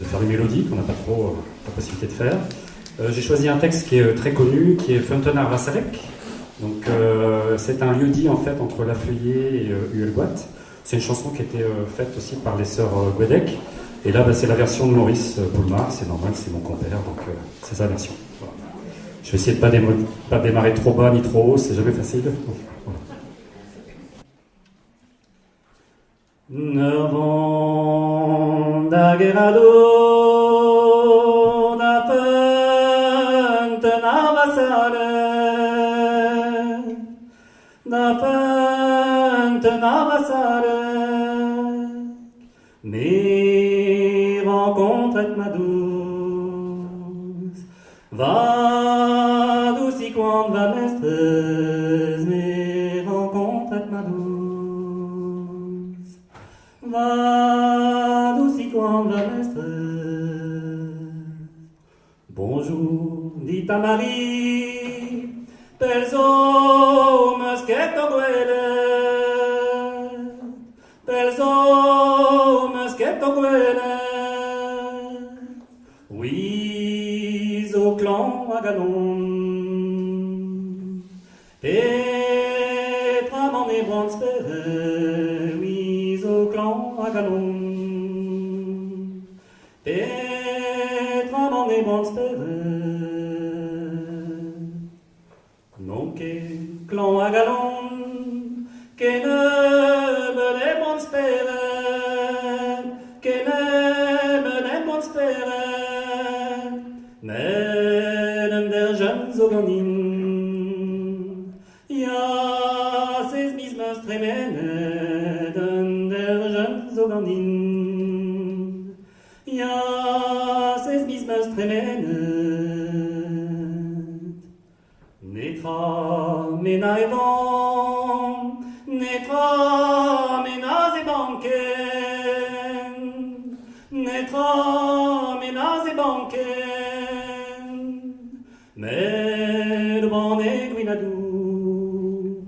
faire une mélodie qu'on n'a pas trop la possibilité de faire. J'ai choisi un texte qui est très connu, qui est Funtenar Vassalek. Donc c'est un lieu-dit en fait entre Lafeuillé et Huelgoat. C'est une chanson qui a été faite aussi par les sœurs Guedec. Et là, c'est la version de Maurice Boulmar, c'est normal, c'est mon compère, donc c'est sa version. Voilà. Je vais essayer de ne pas démarrer trop bas ni trop haut, c'est jamais facile. Nervon da gerado da Funtenar Vassalek, da Funtenar Vassalek, mes rencontres ma douce, va douce quand va mestres, mes rencontres ma douce. Va douce quand va mestre. Bonjour, dit à Marie, belles hommes qu'est gueule, belles hommes qu'est gueule. Oui, au clan à galon, et vraiment mes bons spérés, oui, au clan à galon, et vraiment mes bons spérés. Non, que clan à galon, que ne me les bons spérés, que ne me les bons spérés, mais der jeunes organin. Ja, ses mismes tremene, der jeunes organin. Ja, ses mismes tremene. Netra mena e van, netra mena e banken, netra mena e banken, mais devant les guinadou,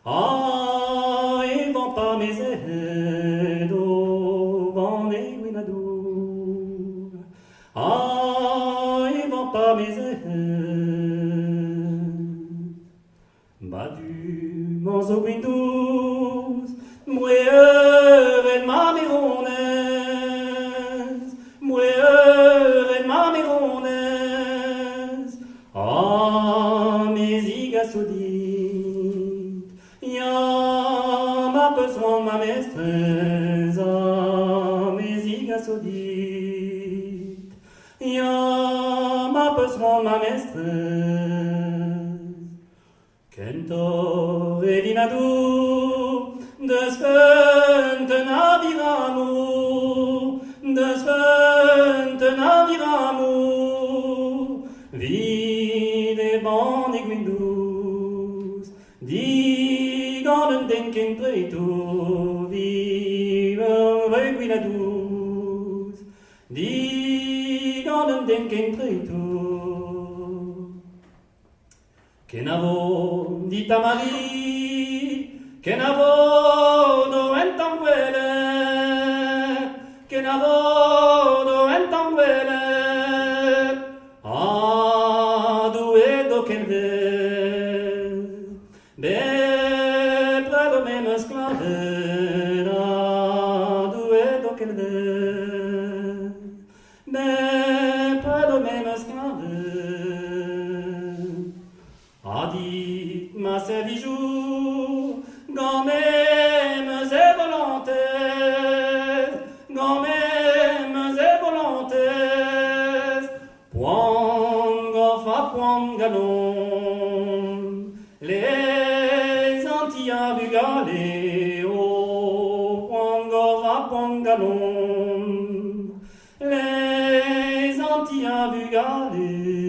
ah, et vont pas mes aides, devant les guinadou, ah, et vont pas mes aides. Badu, manzo guindous, moueur et ma mironaise, moueur et ma mironaise, ah, mes igasoudit, ya ma besoin ma maîtresse, ah, mes igasoudit, ya ma besoin ma maîtresse. Kentor elinadou, des Funtenar viramou, des Funtenar viramou, vide ban e guindous, digan denken preto, vive ve guinadous, digan denken preto. Que n'avo dit à Marie, que n'avo do entanguele, que n'avo do entanguele, ah, doué do kelve, be près de mes esclaves, ah, doué do kelve, be près de mes esclaves. Adit ma servijou, quand même et volontaise, quand même et volontaise, point gaffa, point galon, les Antilles à Bugalé, oh, point gaffa, point galon, les Antilles à Bugalé.